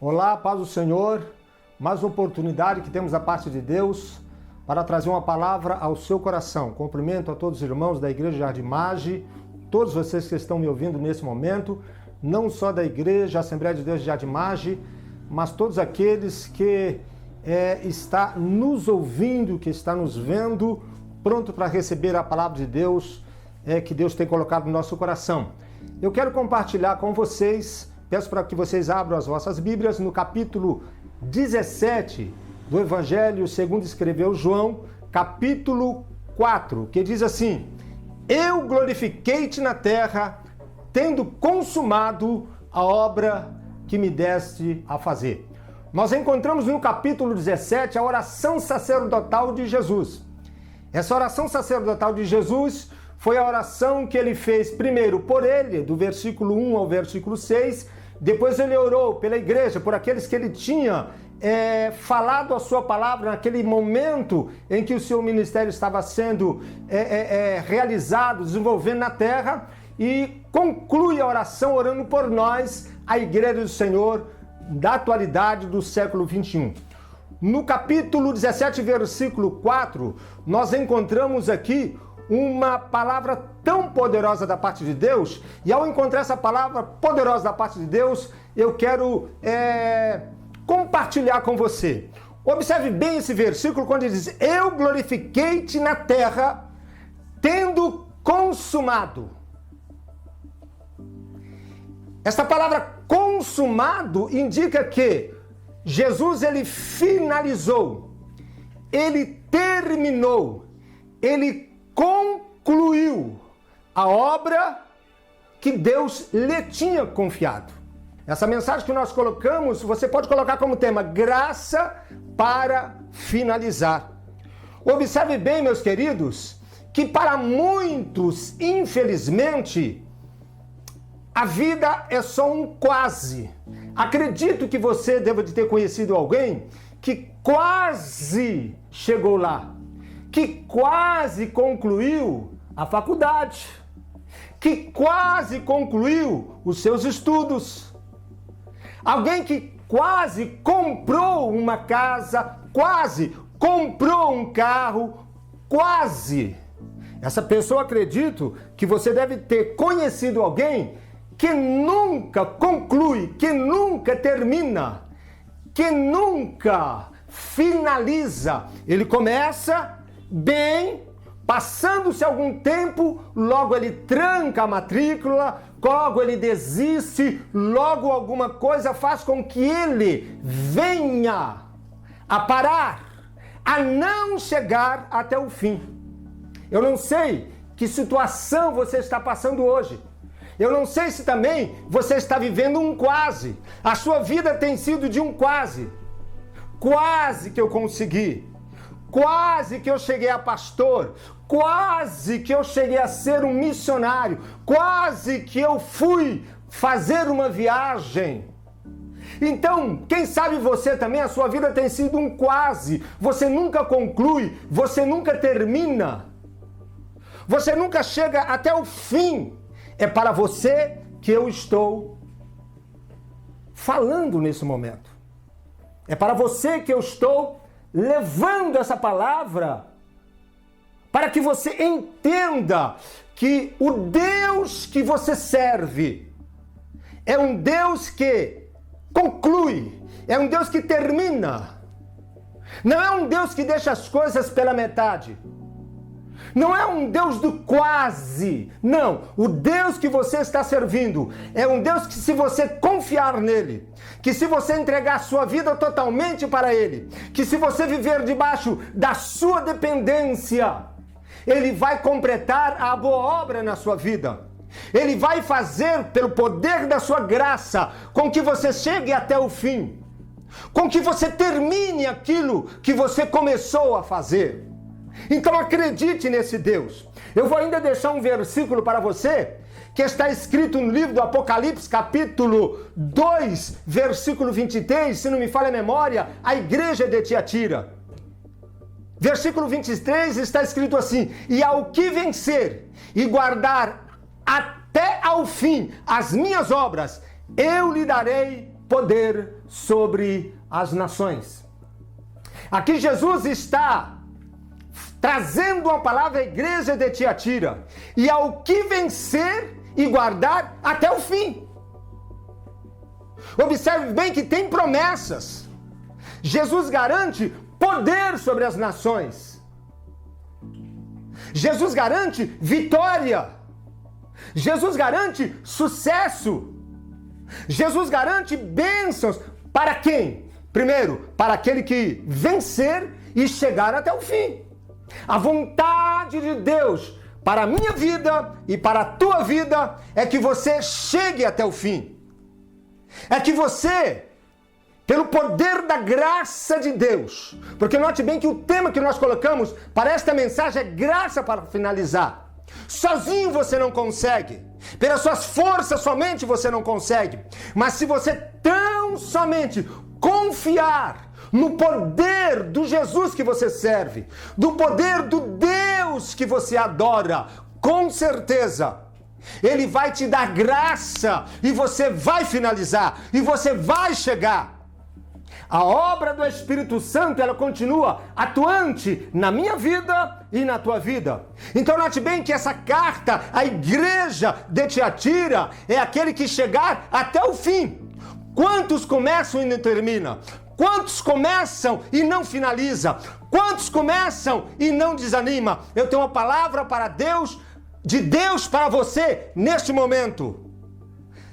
Olá, paz do Senhor, mais uma oportunidade que temos da parte de Deus para trazer uma palavra ao seu coração. Cumprimento a todos os irmãos da Igreja Jardim Mage, todos vocês que estão me ouvindo nesse momento, não só da Igreja Assembleia de Deus de Jardim Mage, mas todos aqueles que está nos ouvindo, que está nos vendo, pronto para receber a palavra de Deus que Deus tem colocado no nosso coração. Eu quero compartilhar com vocês, peço para que vocês abram as vossas Bíblias no capítulo 17 do Evangelho segundo escreveu João, capítulo 4, que diz assim: Eu glorifiquei-te na terra, tendo consumado a obra que me deste a fazer. Nós encontramos no capítulo 17 a oração sacerdotal de Jesus. Essa oração sacerdotal de Jesus foi a oração que ele fez primeiro por ele, do versículo 1 ao versículo 6, depois ele orou pela igreja, por aqueles que ele tinha falado a sua palavra naquele momento em que o seu ministério estava sendo realizado, desenvolvendo na terra, e conclui a oração orando por nós, a igreja do Senhor, da atualidade do século 21. No capítulo 17, versículo 4, nós encontramos aqui uma palavra tão poderosa da parte de Deus, e ao encontrar essa palavra poderosa da parte de Deus, eu quero compartilhar com você. Observe bem esse versículo quando ele diz: Eu glorifiquei-te na terra, tendo consumado. Essa palavra consumado indica que Jesus ele finalizou, ele terminou, ele concluiu a obra que Deus lhe tinha confiado. Essa mensagem que nós colocamos, você pode colocar como tema: graça para finalizar. Observe bem, meus queridos, que para muitos, infelizmente, a vida é só um quase. Acredito que você deve ter conhecido alguém que quase chegou lá, que quase concluiu a faculdade, que quase concluiu os seus estudos. Alguém que quase comprou uma casa, quase comprou um carro, quase. Essa pessoa, acredito que você deve ter conhecido alguém que nunca conclui, que nunca termina, que nunca finaliza. Ele começa bem, passando-se algum tempo, logo ele tranca a matrícula, logo ele desiste, logo alguma coisa faz com que ele venha a parar, a não chegar até o fim. Eu não sei que situação você está passando hoje. Eu não sei se também você está vivendo um quase. A sua vida tem sido de um quase. Quase que eu consegui. Quase que eu cheguei a pastor. Quase que eu cheguei a ser um missionário. Quase que eu fui fazer uma viagem. Então, quem sabe você também, a sua vida tem sido um quase. Você nunca conclui, você nunca termina. Você nunca chega até o fim. É para você que eu estou falando nesse momento. É para você que eu estou levando essa palavra, para que você entenda que o Deus que você serve é um Deus que conclui, é um Deus que termina. Não é um Deus que deixa as coisas pela metade. Não é um Deus do quase, não. O Deus que você está servindo é um Deus que, se você confiar nele, que se você entregar a sua vida totalmente para ele, que se você viver debaixo da sua dependência, ele vai completar a boa obra na sua vida. Ele vai fazer, pelo poder da sua graça, com que você chegue até o fim, com que você termine aquilo que você começou a fazer. Então acredite nesse Deus. Eu vou ainda deixar um versículo para você que está escrito no livro do Apocalipse, capítulo 2, versículo 23, se não me falha a memória, a igreja de Tiatira. Versículo 23 está escrito assim: E ao que vencer e guardar até ao fim as minhas obras, eu lhe darei poder sobre as nações. Aqui Jesus está trazendo uma palavra à igreja de Tiatira, e ao que vencer e guardar até o fim. Observe bem que tem promessas. Jesus garante poder sobre as nações. Jesus garante vitória. Jesus garante sucesso. Jesus garante bênçãos. Para quem? Primeiro, para aquele que vencer e chegar até o fim. A vontade de Deus para a minha vida e para a tua vida é que você chegue até o fim. É que você, pelo poder da graça de Deus, porque note bem que o tema que nós colocamos para esta mensagem é graça para finalizar. Sozinho você não consegue, pelas suas forças somente você não consegue, mas se você tão somente confiar no poder do Jesus que você serve, do poder do Deus que você adora, com certeza Ele vai te dar graça e você vai finalizar e você vai chegar. A obra do Espírito Santo, ela continua atuante na minha vida e na tua vida. Então note bem que essa carta à igreja de Tiatira é aquele que chegar até o fim. Quantos começam e não terminam? Quantos começam e não finalizam? Quantos começam e não desanimam? Eu tenho uma palavra para Deus, de Deus para você neste momento.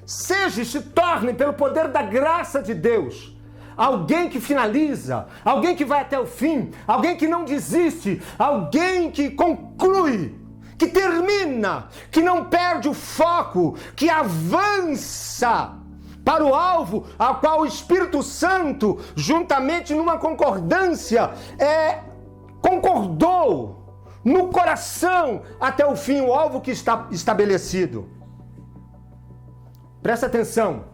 Seja e se torne, pelo poder da graça de Deus, alguém que finaliza, alguém que vai até o fim, alguém que não desiste, alguém que conclui, que termina, que não perde o foco, que avança para o alvo ao qual o Espírito Santo, juntamente numa concordância, concordou no coração até o fim, o alvo que está estabelecido. Presta atenção,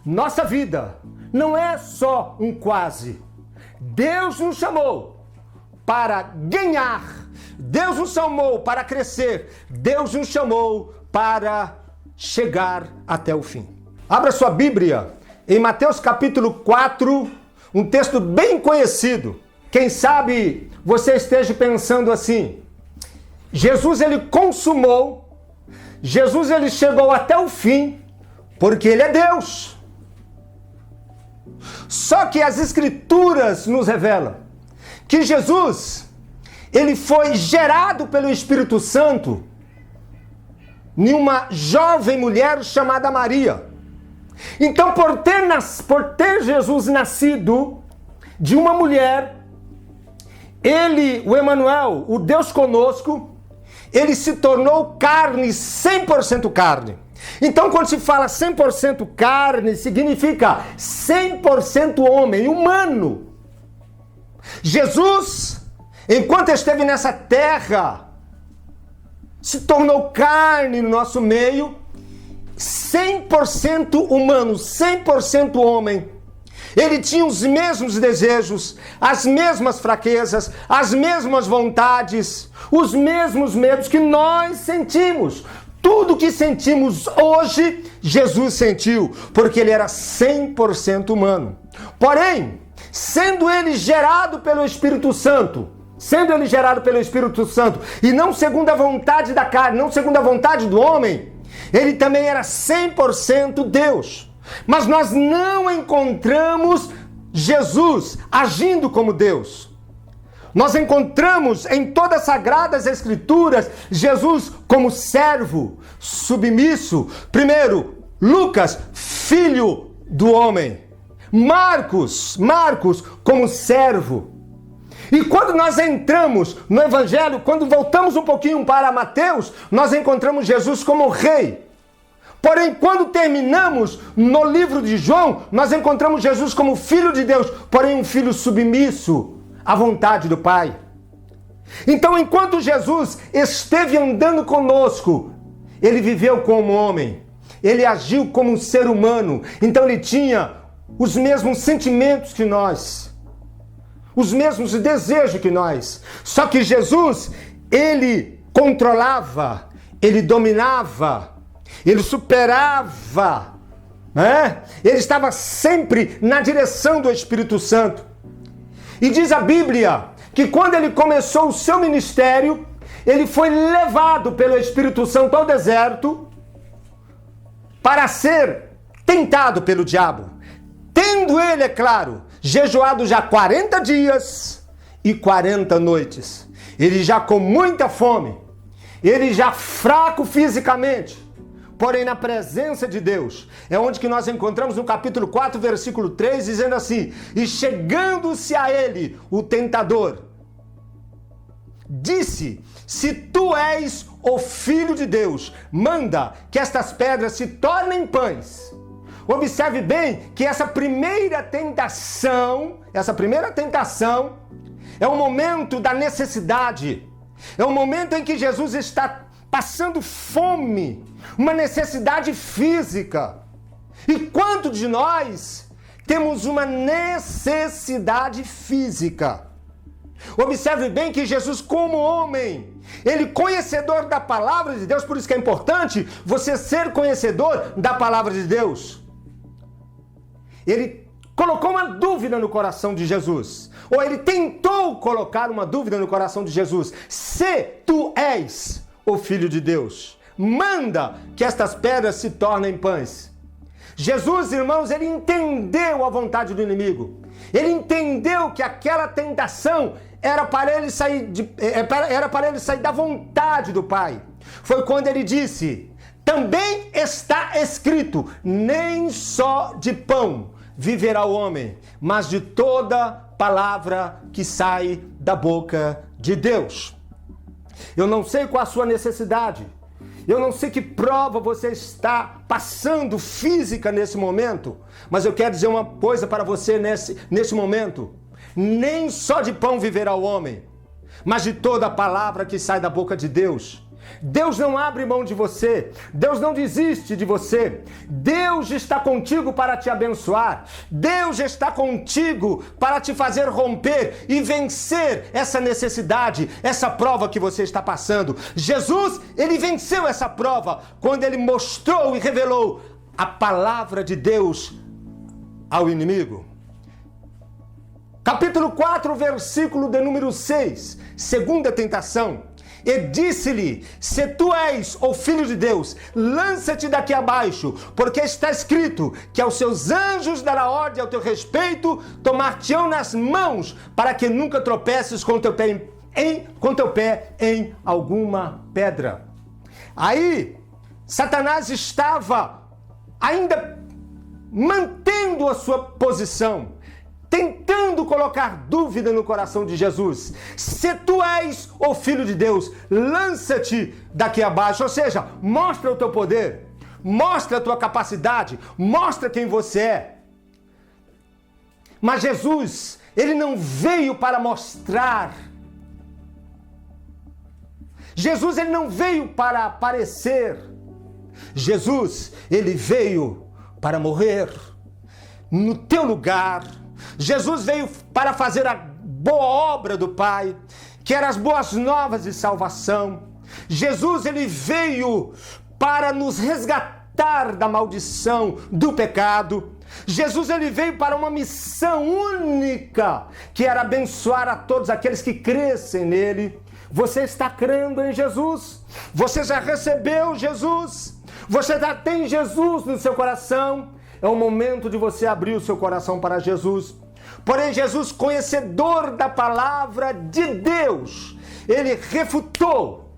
nossa vida não é só um quase. Deus nos chamou para ganhar, Deus nos chamou para crescer, Deus nos chamou para chegar até o fim. Abra sua Bíblia em Mateus capítulo 4, um texto bem conhecido. Quem sabe você esteja pensando assim: Jesus ele consumou, Jesus ele chegou até o fim, porque ele é Deus. Só que as Escrituras nos revelam que Jesus ele foi gerado pelo Espírito Santo em uma jovem mulher chamada Maria. Então, por ter Jesus nascido de uma mulher, ele, o Emanuel, o Deus conosco, ele se tornou carne, 100% carne. Então, quando se fala 100% carne, significa 100% homem, humano. Jesus, enquanto esteve nessa terra, se tornou carne no nosso meio, 100% humano, 100% homem. Ele tinha os mesmos desejos, as mesmas fraquezas, as mesmas vontades, os mesmos medos que nós sentimos. Tudo que sentimos hoje, Jesus sentiu, porque ele era 100% humano. Porém, sendo ele gerado pelo Espírito Santo, e não segundo a vontade da carne, não segundo a vontade do homem, ele também era 100% Deus. Mas nós não encontramos Jesus agindo como Deus. Nós encontramos em todas as Sagradas Escrituras Jesus como servo, submisso. Primeiro, Lucas, filho do homem. Marcos como servo. E quando nós entramos no Evangelho, quando voltamos um pouquinho para Mateus, nós encontramos Jesus como rei. Porém, quando terminamos no livro de João, nós encontramos Jesus como filho de Deus, porém um filho submisso à vontade do Pai. Então, enquanto Jesus esteve andando conosco, ele viveu como homem, ele agiu como um ser humano, então ele tinha os mesmos sentimentos que nós, os mesmos desejos que nós. Só que Jesus, ele controlava, ele dominava, ele superava Ele estava sempre na direção do Espírito Santo. E diz a Bíblia que quando ele começou o seu ministério, ele foi levado pelo Espírito Santo ao deserto para ser tentado pelo diabo. Tendo ele, é claro, jejuado já 40 dias e 40 noites. Ele já com muita fome, ele já fraco fisicamente, porém na presença de Deus. É onde que nós encontramos no capítulo 4, versículo 3, dizendo assim: e chegando-se a ele, o tentador, disse: se tu és o Filho de Deus, manda que estas pedras se tornem pães. Observe bem que essa primeira tentação é o momento da necessidade. É o momento em que Jesus está passando fome, uma necessidade física. E quanto de nós temos uma necessidade física? Observe bem que Jesus, como homem, ele conhecedor da palavra de Deus, por isso que é importante você ser conhecedor da palavra de Deus. Ele colocou uma dúvida no coração de Jesus, ou ele tentou colocar uma dúvida no coração de Jesus: se tu és o Filho de Deus, manda que estas pedras se tornem pães. Jesus, irmãos, ele entendeu a vontade do inimigo. Ele entendeu que aquela tentação era para ele sair da vontade do Pai. Foi quando ele disse: também está escrito, nem só de pão viverá o homem, mas de toda palavra que sai da boca de Deus. Eu não sei qual a sua necessidade. Eu não sei que prova você está passando física nesse momento, mas eu quero dizer uma coisa para você nesse momento. Nem só de pão viverá o homem, mas de toda a palavra que sai da boca de Deus. Deus não abre mão de você. Deus não desiste de você. Deus está contigo para te abençoar. Deus está contigo para te fazer romper e vencer essa necessidade, essa prova que você está passando. Jesus, ele venceu essa prova quando ele mostrou e revelou a palavra de Deus ao inimigo. Capítulo 4, versículo de número 6, segunda tentação. E disse-lhe: se tu és o Filho de Deus, lança-te daqui abaixo, porque está escrito que aos seus anjos dará ordem ao teu respeito, tomar-te-ão nas mãos, para que nunca tropeces com teu pé em alguma pedra. Aí, Satanás estava ainda mantendo a sua posição, tentando colocar dúvida no coração de Jesus. Se tu és o Filho de Deus, lança-te daqui abaixo. Ou seja, mostra o teu poder, mostra a tua capacidade, mostra quem você é. Mas Jesus, ele não veio para mostrar. Jesus, ele não veio para aparecer. Jesus, ele veio para morrer no teu lugar. Jesus veio para fazer a boa obra do Pai, que eram as boas novas de salvação. Jesus, ele veio para nos resgatar da maldição do pecado. Jesus, ele veio para uma missão única, que era abençoar a todos aqueles que crescem nele. Você está crendo em Jesus? Você já recebeu Jesus? Você já tem Jesus no seu coração? É o momento de você abrir o seu coração para Jesus. Porém, Jesus, conhecedor da palavra de Deus, ele refutou,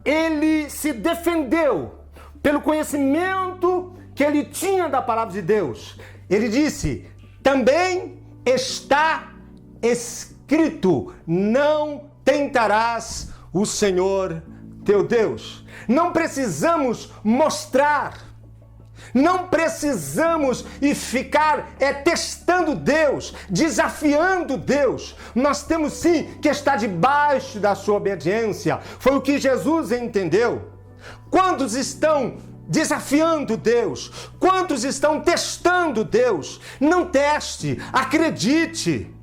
ele se defendeu pelo conhecimento que ele tinha da palavra de Deus. Ele disse: também está escrito, não tentarás o Senhor teu Deus. Não precisamos mostrar, não precisamos ficar testando Deus, desafiando Deus. Nós temos sim que estar debaixo da sua obediência. Foi o que Jesus entendeu. Quantos estão desafiando Deus? Quantos estão testando Deus? Não teste, acredite.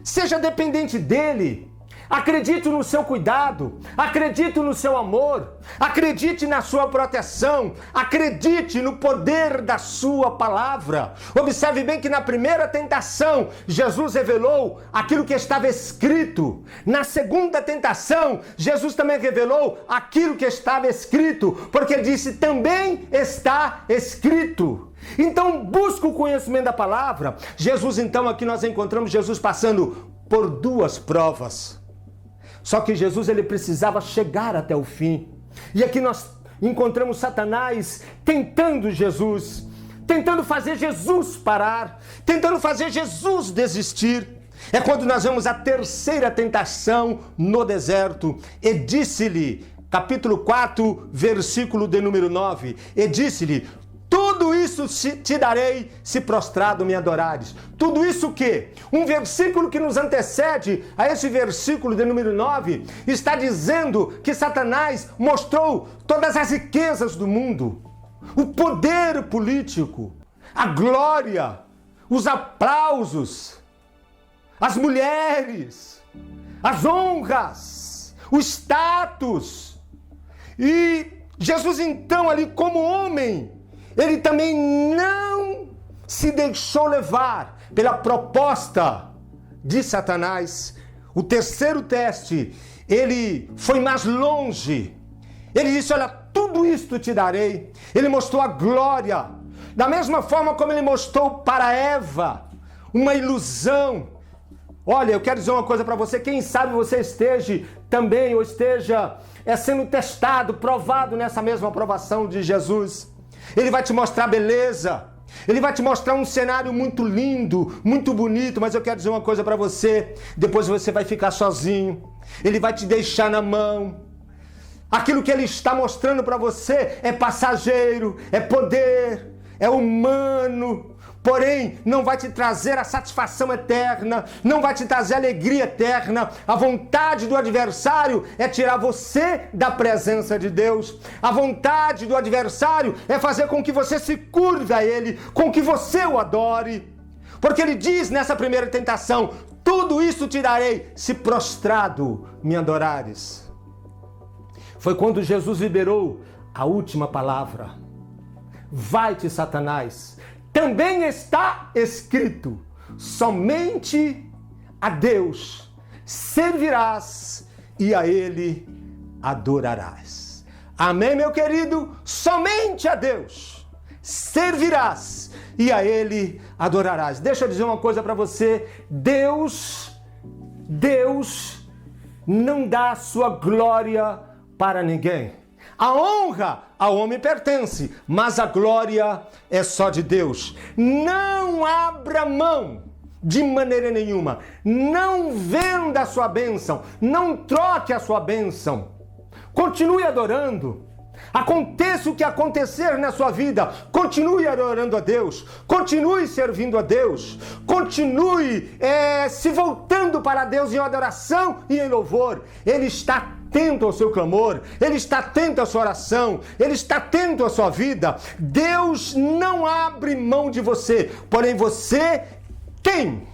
Seja dependente dele. Acredite no seu cuidado, acredite no seu amor, acredite na sua proteção, acredite no poder da sua palavra. Observe bem que na primeira tentação, Jesus revelou aquilo que estava escrito. Na segunda tentação, Jesus também revelou aquilo que estava escrito, porque ele disse, também está escrito. Então, busca o conhecimento da palavra. Jesus, então, aqui nós encontramos Jesus passando por duas provas. Só que Jesus, ele precisava chegar até o fim. E aqui nós encontramos Satanás tentando Jesus, tentando fazer Jesus parar, tentando fazer Jesus desistir. É quando nós vemos a terceira tentação no deserto. E disse-lhe, capítulo 4, versículo de número 9, e disse-lhe, tudo isso te darei se prostrado me adorares. Tudo isso o quê? Um versículo que nos antecede a esse versículo de número 9 está dizendo que Satanás mostrou todas as riquezas do mundo, o poder político, a glória, os aplausos, as mulheres, as honras, o status. E Jesus então ali como homem, ele também não se deixou levar pela proposta de Satanás. O terceiro teste, ele foi mais longe. Ele disse, olha, tudo isto te darei. Ele mostrou a glória. Da mesma forma como ele mostrou para Eva uma ilusão. Olha, eu quero dizer uma coisa para você. Quem sabe você esteja também, ou esteja sendo testado, provado nessa mesma aprovação de Jesus. Ele vai te mostrar beleza, ele vai te mostrar um cenário muito lindo, muito bonito, mas eu quero dizer uma coisa para você, depois você vai ficar sozinho, ele vai te deixar na mão. Aquilo que ele está mostrando para você é passageiro, é poder, é humano, porém não vai te trazer a satisfação eterna, não vai te trazer a alegria eterna. A vontade do adversário é tirar você da presença de Deus. A vontade do adversário é fazer com que você se curve a ele, com que você o adore. Porque ele diz nessa primeira tentação, tudo isso te darei se prostrado me adorares. Foi quando Jesus liberou a última palavra. Vai-te, Satanás. Também está escrito, somente a Deus servirás e a Ele adorarás. Amém, meu querido? Somente a Deus servirás e a Ele adorarás. Deixa eu dizer uma coisa para você. Deus não dá a sua glória para ninguém. A honra ao homem pertence, mas a glória é só de Deus. Não abra mão de maneira nenhuma. Não venda a sua bênção. Não troque a sua bênção. Continue adorando. Aconteça o que acontecer na sua vida, continue adorando a Deus, continue servindo a Deus, continue se voltando para Deus em adoração e em louvor. Ele está atento ao seu clamor, Ele está atento à sua oração, Ele está atento à sua vida. Deus não abre mão de você, porém você tem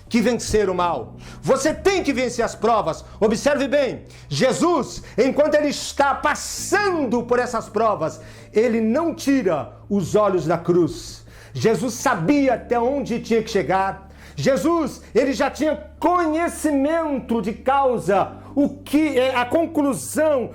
que vencer o mal. Você tem que vencer as provas. Observe bem, Jesus, enquanto ele está passando por essas provas, ele não tira os olhos da cruz. Jesus sabia até onde tinha que chegar. Jesus, ele já tinha conhecimento de causa, o que é a conclusão,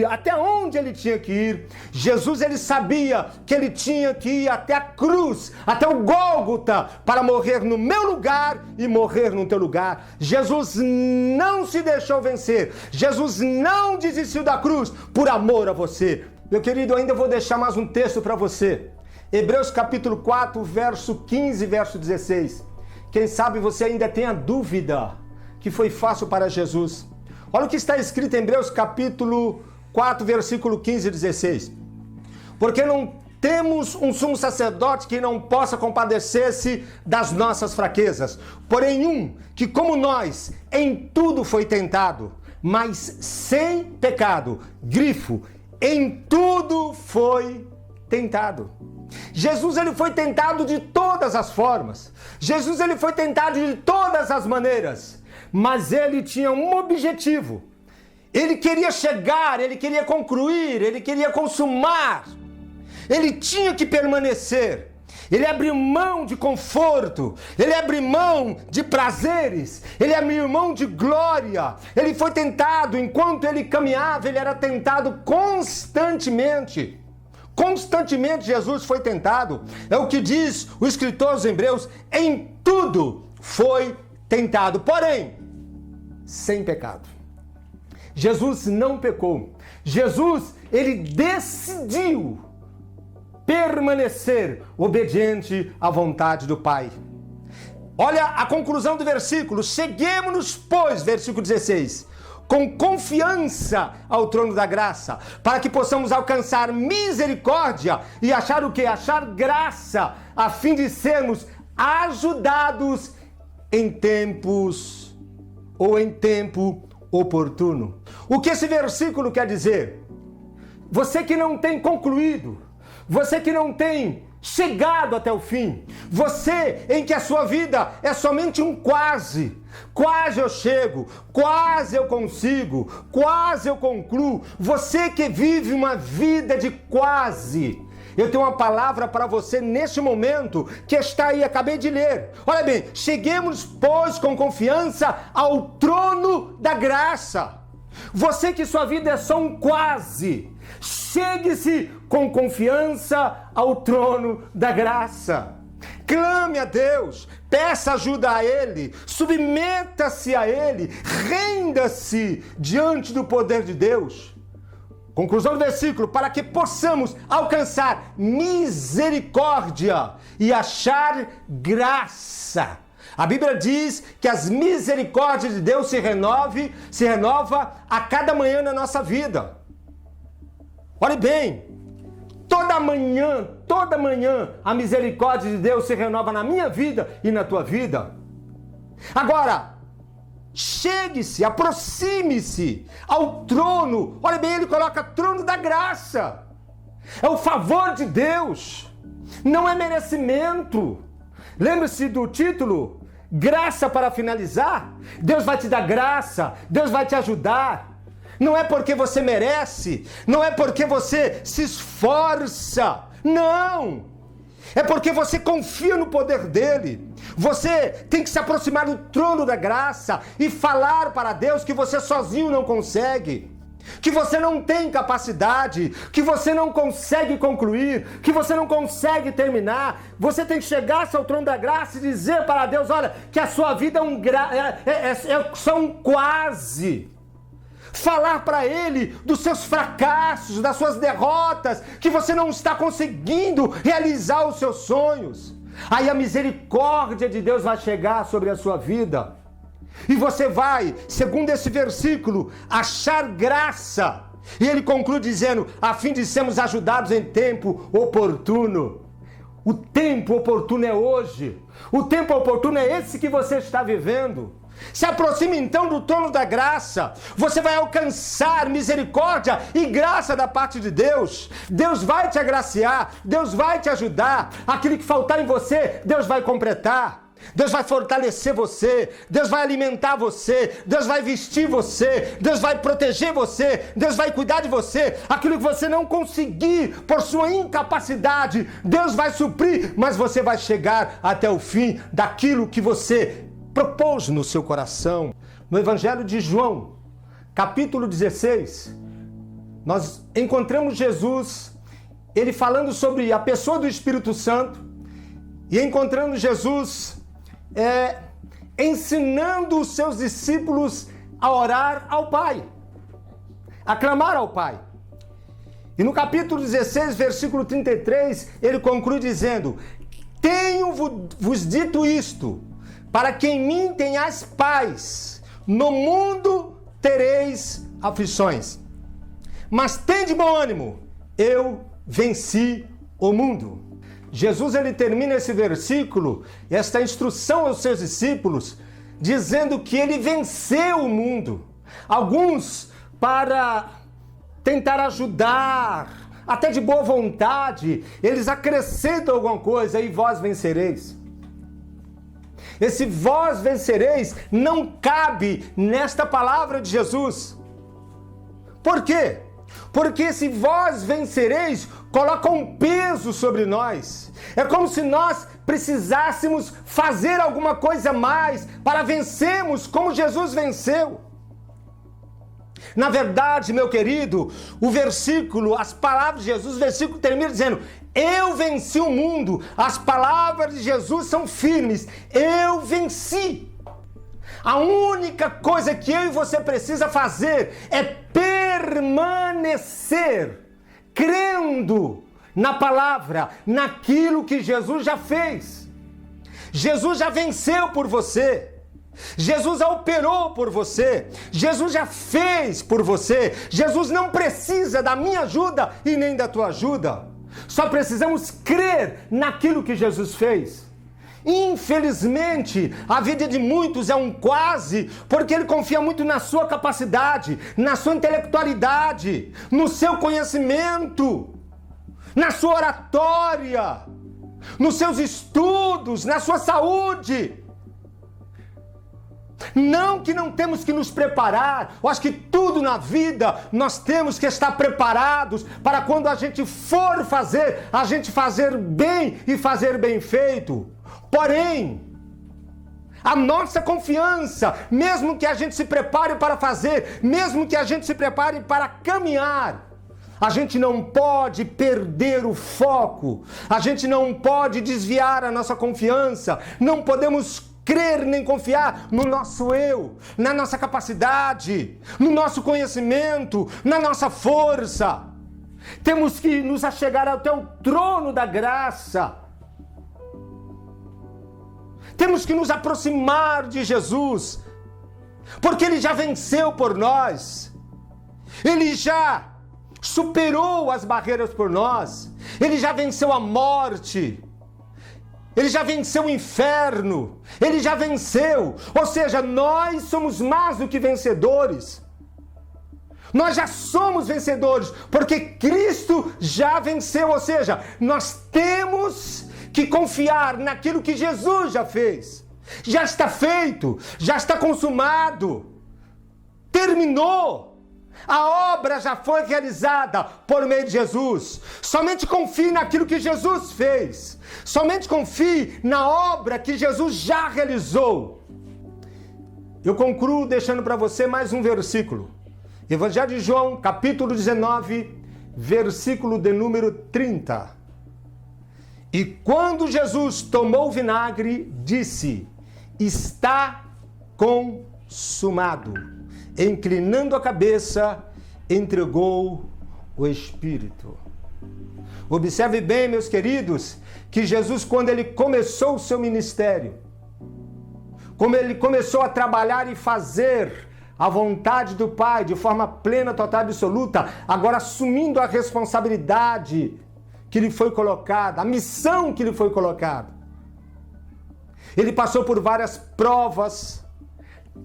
até onde ele tinha que ir. Jesus, ele sabia que ele tinha que ir até a cruz, até o Gólgota, para morrer no meu lugar e morrer no teu lugar. Jesus não se deixou vencer. Jesus não desistiu da cruz por amor a você. Meu querido, eu ainda vou deixar mais um texto para você. Hebreus capítulo 4, verso 15, verso 16. Quem sabe você ainda tem a dúvida que foi fácil para Jesus. Olha o que está escrito em Hebreus capítulo 4, versículo 15 e 16. Porque não temos um sumo sacerdote que não possa compadecer-se das nossas fraquezas, porém um que, como nós, em tudo foi tentado, mas sem pecado. Grifo, em tudo foi tentado. Jesus, ele foi tentado de todas as formas. Jesus, ele foi tentado de todas as maneiras. mas ele tinha um objetivo. Ele queria chegar, ele queria concluir, ele queria consumar. Ele tinha que permanecer. Ele abriu mão de conforto, ele abriu mão de prazeres, ele abriu mão de glória. Ele foi tentado, enquanto ele caminhava, ele era tentado constantemente. Constantemente Jesus foi tentado. É o que diz o escritor aos Hebreus: em tudo foi tentado, porém, sem pecado. Jesus não pecou. Jesus, ele decidiu permanecer obediente à vontade do Pai. Olha a conclusão do versículo: cheguemos-nos, pois, versículo 16, com confiança ao trono da graça, para que possamos alcançar misericórdia e achar o quê? Achar graça, a fim de sermos ajudados em tempos ou em tempo oportuno. O que esse versículo quer dizer? Você que não tem concluído, você que não tem chegado até o fim, você em que a sua vida é somente um quase, quase eu chego, quase eu consigo, quase eu concluo, você que vive uma vida de quase. Eu tenho uma palavra para você neste momento que está aí, acabei de ler. Olha bem, cheguemos, pois, com confiança ao trono da graça. Você que sua vida é só um quase, chegue-se com confiança ao trono da graça. Clame a Deus, peça ajuda a Ele, submeta-se a Ele, renda-se diante do poder de Deus. Conclusão do versículo: para que possamos alcançar misericórdia e achar graça. A Bíblia diz que as misericórdias de Deus se renova a cada manhã na nossa vida. Olhe bem, toda manhã a misericórdia de Deus se renova na minha vida e na tua vida. Agora, chegue-se, aproxime-se ao trono. Olha bem, ele coloca trono da graça. É o favor de Deus, não é merecimento. Lembre-se do título, graça para finalizar. Deus vai te dar graça, Deus vai te ajudar. Não é porque você merece, não é porque você se esforça, não. É porque você confia no poder dele. Você tem que se aproximar do trono da graça e falar para Deus que você sozinho não consegue, que você não tem capacidade, que você não consegue concluir, que você não consegue terminar. Você tem que chegar ao trono da graça e dizer para Deus: olha, que a sua vida é só um quase. Falar para Ele dos seus fracassos, das suas derrotas, que você não está conseguindo realizar os seus sonhos. Aí a misericórdia de Deus vai chegar sobre a sua vida. E você vai, segundo esse versículo, achar graça. E ele conclui dizendo: a fim de sermos ajudados em tempo oportuno. O tempo oportuno é hoje. O tempo oportuno é esse que você está vivendo. Se aproxime então do trono da graça. Você vai alcançar misericórdia e graça da parte de Deus. Deus vai te agraciar, Deus vai te ajudar. Aquilo que faltar em você, Deus vai completar. Deus vai fortalecer você, Deus vai alimentar você, Deus vai vestir você, Deus vai proteger você, Deus vai cuidar de você. Aquilo que você não conseguir por sua incapacidade, Deus vai suprir, mas você vai chegar até o fim daquilo que você propôs no seu coração. No Evangelho de João, capítulo 16, nós encontramos Jesus, ele falando sobre a pessoa do Espírito Santo, e encontrando Jesus ensinando os seus discípulos a orar ao Pai, a clamar ao Pai. E no capítulo 16, versículo 33, ele conclui dizendo: tenho-vos dito isto, para que em mim tenhais paz. No mundo tereis aflições, mas tende bom ânimo, eu venci o mundo. Jesus, ele termina esse versículo, esta instrução aos seus discípulos, dizendo que ele venceu o mundo. Alguns, para tentar ajudar, até de boa vontade, eles acrescentam alguma coisa: e vós vencereis. Esse vós vencereis não cabe nesta palavra de Jesus. Por quê? Porque esse vós vencereis coloca um peso sobre nós. É como se nós precisássemos fazer alguma coisa a mais para vencermos como Jesus venceu. Na verdade, meu querido, as palavras de Jesus, o versículo termina dizendo: eu venci o mundo. As palavras de Jesus são firmes. Eu venci. A única coisa que eu e você precisa fazer é permanecer crendo na palavra, naquilo que Jesus já fez. Jesus já venceu por você. Jesus já operou por você. Jesus já fez por você. Jesus não precisa da minha ajuda e nem da tua ajuda. Só precisamos crer naquilo que Jesus fez. Infelizmente, a vida de muitos é um quase, porque ele confia muito na sua capacidade, na sua intelectualidade, no seu conhecimento, na sua oratória, nos seus estudos, na sua saúde. Não que não temos que nos preparar. Eu acho que tudo na vida nós temos que estar preparados para quando a gente for fazer, a gente fazer bem e fazer bem feito. Porém, a nossa confiança, mesmo que a gente se prepare para fazer, mesmo que a gente se prepare para caminhar, a gente não pode perder o foco, a gente não pode desviar a nossa confiança, não podemos crer nem confiar no nosso eu, na nossa capacidade, no nosso conhecimento, na nossa força. Temos que nos achegar até o trono da graça. Temos que nos aproximar de Jesus, porque Ele já venceu por nós. Ele já superou as barreiras por nós. Ele já venceu a morte. Ele já venceu o inferno. Ele já venceu. Ou seja, nós somos mais do que vencedores. Nós já somos vencedores, porque Cristo já venceu. Ou seja, nós temos que confiar naquilo que Jesus já fez. Já está feito, já está consumado, terminou. A obra já foi realizada por meio de Jesus. Somente confie naquilo que Jesus fez. Somente confie na obra que Jesus já realizou. Eu concluo deixando para você mais um versículo. Evangelho de João, capítulo 19, versículo de número 30. E quando Jesus tomou o vinagre, disse: está consumado. Inclinando a cabeça, entregou o Espírito. Observe bem, meus queridos, que Jesus, quando ele começou o seu ministério, como ele começou a trabalhar e fazer a vontade do Pai de forma plena, total e absoluta, agora assumindo a responsabilidade que lhe foi colocada, a missão que lhe foi colocada. Ele passou por várias provas,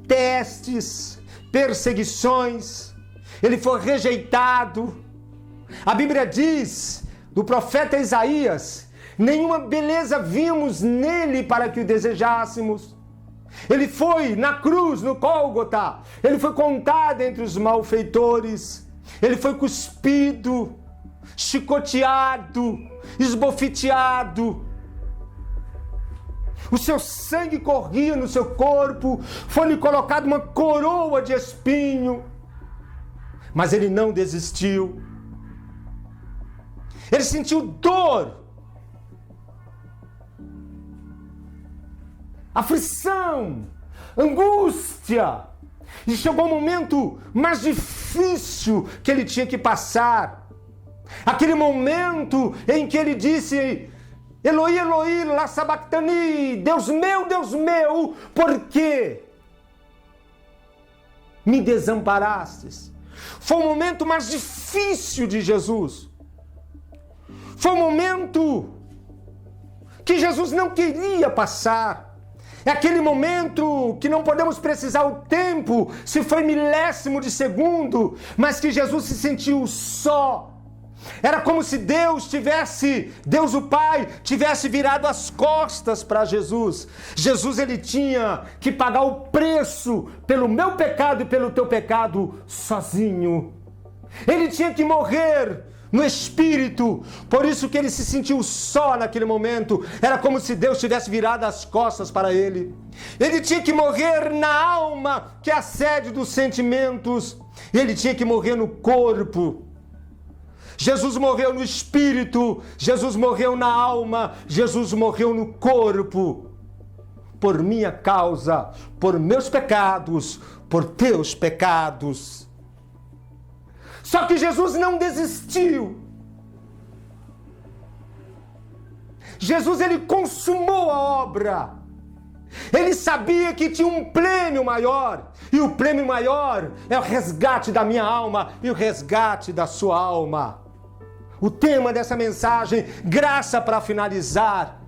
testes, perseguições, ele foi rejeitado. A Bíblia diz, do profeta Isaías: nenhuma beleza vimos nele para que o desejássemos. Ele foi na cruz, no Gólgota, ele foi contado entre os malfeitores, ele foi cuspido, chicoteado, esbofeteado. O seu sangue corria no seu corpo, foi-lhe colocada uma coroa de espinho, mas ele não desistiu. Ele sentiu dor, aflição, angústia, e chegou o momento mais difícil que ele tinha que passar. Aquele momento em que ele disse: Eloi, Eloi, la sabachthani, Deus meu, por que me desamparastes? Foi o momento mais difícil de Jesus. Foi um momento que Jesus não queria passar. É aquele momento que não podemos precisar o tempo, se foi milésimo de segundo, mas que Jesus se sentiu só. Era como se Deus o Pai, tivesse virado as costas para Jesus. Jesus, ele tinha que pagar o preço pelo meu pecado e pelo teu pecado sozinho. Ele tinha que morrer no espírito, por isso que ele se sentiu só naquele momento. Era como se Deus tivesse virado as costas para ele. Ele tinha que morrer na alma, que é a sede dos sentimentos. Ele tinha que morrer no corpo. Jesus morreu no espírito, Jesus morreu na alma, Jesus morreu no corpo. Por minha causa, por meus pecados, por teus pecados. Só que Jesus não desistiu. Jesus, ele consumou a obra. Ele sabia que tinha um prêmio maior. E o prêmio maior é o resgate da minha alma e o resgate da sua alma. O tema dessa mensagem, graça para finalizar.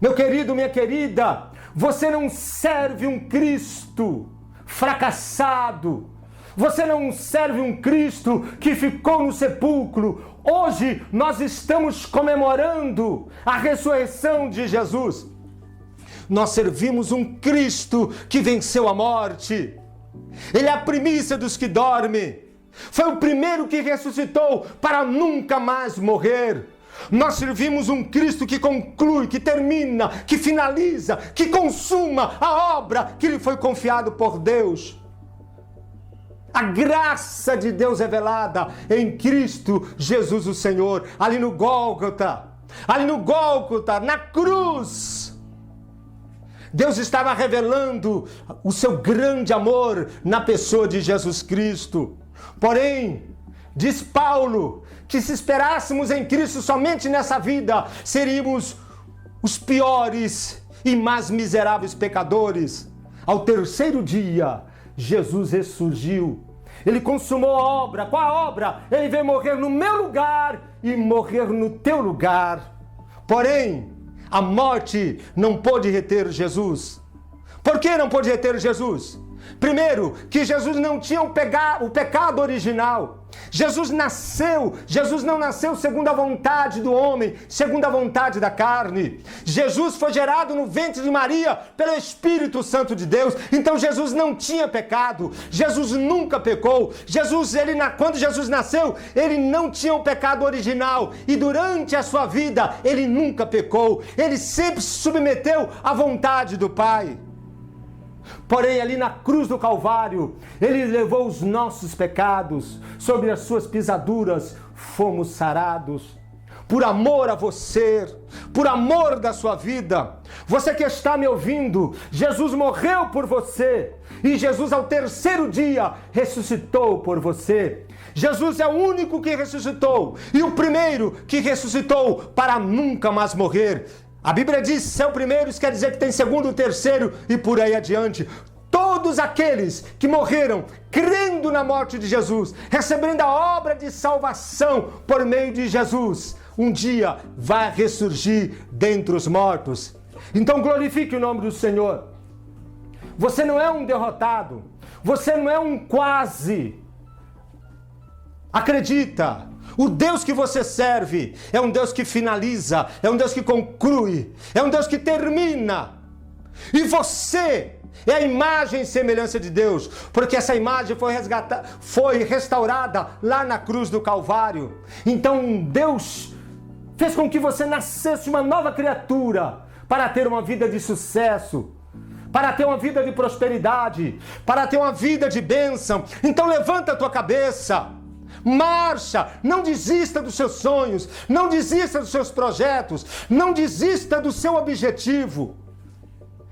Meu querido, minha querida, você não serve um Cristo fracassado. Você não serve um Cristo que ficou no sepulcro. Hoje nós estamos comemorando a ressurreição de Jesus. Nós servimos um Cristo que venceu a morte. Ele é a primícia dos que dormem. Foi o primeiro que ressuscitou para nunca mais morrer. Nós servimos um Cristo que conclui, que termina, que finaliza, que consuma a obra que lhe foi confiado por Deus. A graça de Deus revelada em Cristo Jesus o Senhor, ali no Gólgota, na cruz. Deus estava revelando o seu grande amor na pessoa de Jesus Cristo. Porém, diz Paulo, que se esperássemos em Cristo somente nessa vida, seríamos os piores e mais miseráveis pecadores. Ao terceiro dia, Jesus ressurgiu. Ele consumou a obra. Qual a obra? Ele veio morrer no meu lugar e morrer no teu lugar. Porém, a morte não pôde reter Jesus. Por que não pôde reter Jesus? Primeiro, que Jesus não tinha o pecado original. Jesus não nasceu segundo a vontade do homem, segundo a vontade da carne. Jesus foi gerado no ventre de Maria pelo Espírito Santo de Deus. Então Jesus não tinha pecado. Jesus nunca pecou. Quando Jesus nasceu, ele não tinha o pecado original. E durante a sua vida, ele nunca pecou. Ele sempre se submeteu à vontade do Pai. Porém, ali na cruz do Calvário, ele levou os nossos pecados, sobre as suas pisaduras fomos sarados. Por amor a você, por amor da sua vida, você que está me ouvindo, Jesus morreu por você, e Jesus ao terceiro dia ressuscitou por você. Jesus é o único que ressuscitou, e o primeiro que ressuscitou para nunca mais morrer. A Bíblia diz, se é o primeiro, isso quer dizer que tem segundo, terceiro e por aí adiante. Todos aqueles que morreram crendo na morte de Jesus, recebendo a obra de salvação por meio de Jesus, um dia vai ressurgir dentre os mortos. Então glorifique o nome do Senhor. Você não é um derrotado, você não é um quase. Acredita. O Deus que você serve é um Deus que finaliza, é um Deus que conclui, é um Deus que termina. E você é a imagem e semelhança de Deus, porque essa imagem foi restaurada lá na cruz do Calvário. Então Deus fez com que você nascesse uma nova criatura para ter uma vida de sucesso, para ter uma vida de prosperidade, para ter uma vida de bênção. Então levanta a tua cabeça. Marcha, não desista dos seus sonhos, não desista dos seus projetos, não desista do seu objetivo.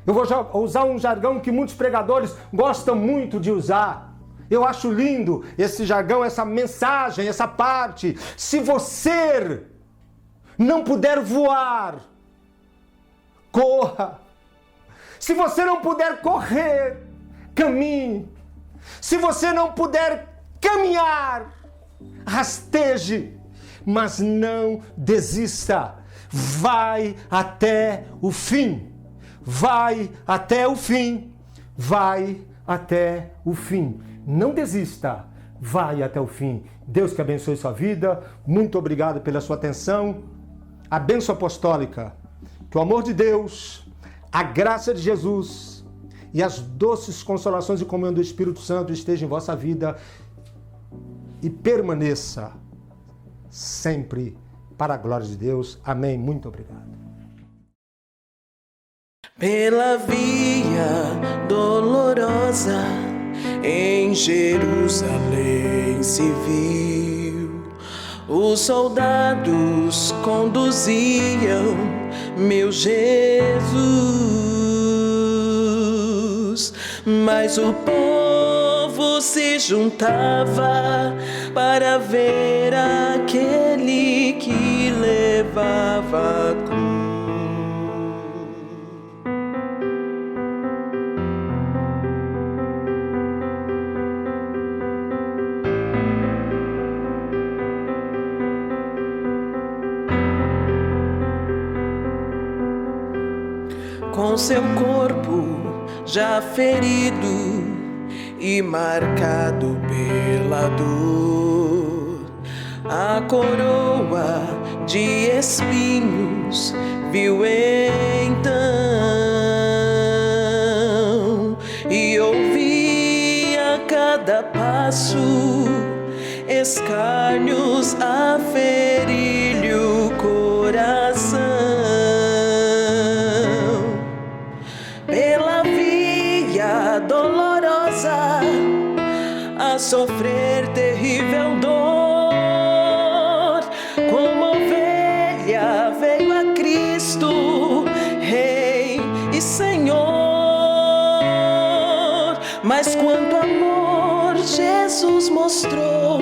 Eu vou usar um jargão que muitos pregadores gostam muito de usar. Eu acho lindo esse jargão, essa mensagem, essa parte. Se você não puder voar, corra. Se você não puder correr, caminhe. Se você não puder caminhar, rasteje, mas não desista. Vai até o fim. Vai até o fim. Vai até o fim. Não desista. vai até o fim. Deus que abençoe sua vida. Muito obrigado pela sua atenção. A bênção apostólica, que o amor de Deus, a graça de Jesus e as doces consolações e comunhão do Espírito Santo estejam em vossa vida e permaneça sempre para a glória de Deus. Amém. Muito obrigado. Pela via dolorosa em Jerusalém se viu, os soldados conduziam meu Jesus, mas o povo se juntava para ver aquele que levava a cruz. Com seu corpo já ferido e marcado pela dor, a coroa de espinhos viu então, e ouvia a cada passo escárnios a ferir-lhe o coração. Pela via dolorosa a sofrer terrível dor, como ovelha veio a Cristo, Rei e Senhor. Mas quanto amor Jesus mostrou,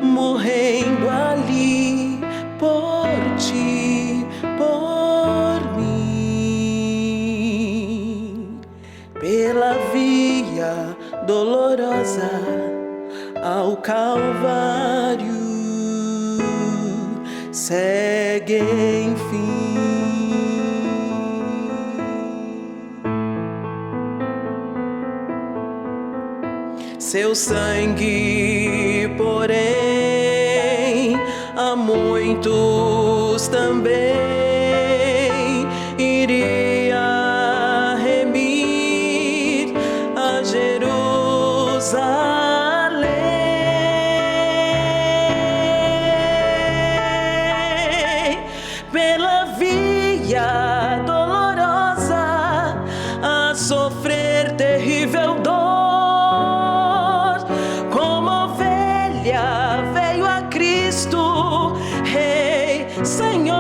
morrendo ali por ti, por mim. Pela via dolorosa ao Calvário segue enfim. Seu sangue, porém, a muitos também iria remir a Jerusalém. Pela via dolorosa a sofrer terrível dor, veio a Cristo, Rei, Senhor.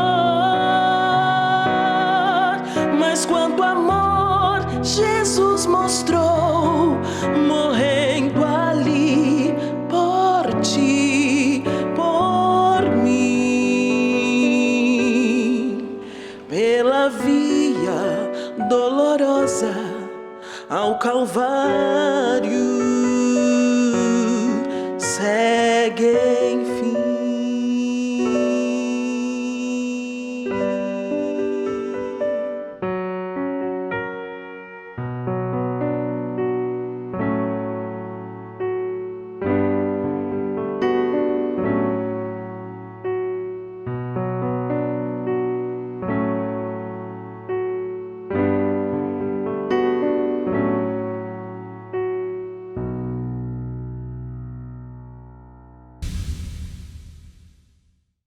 Mas quanto amor Jesus mostrou, morrendo ali por ti, por mim. Pela via dolorosa ao Calvário segue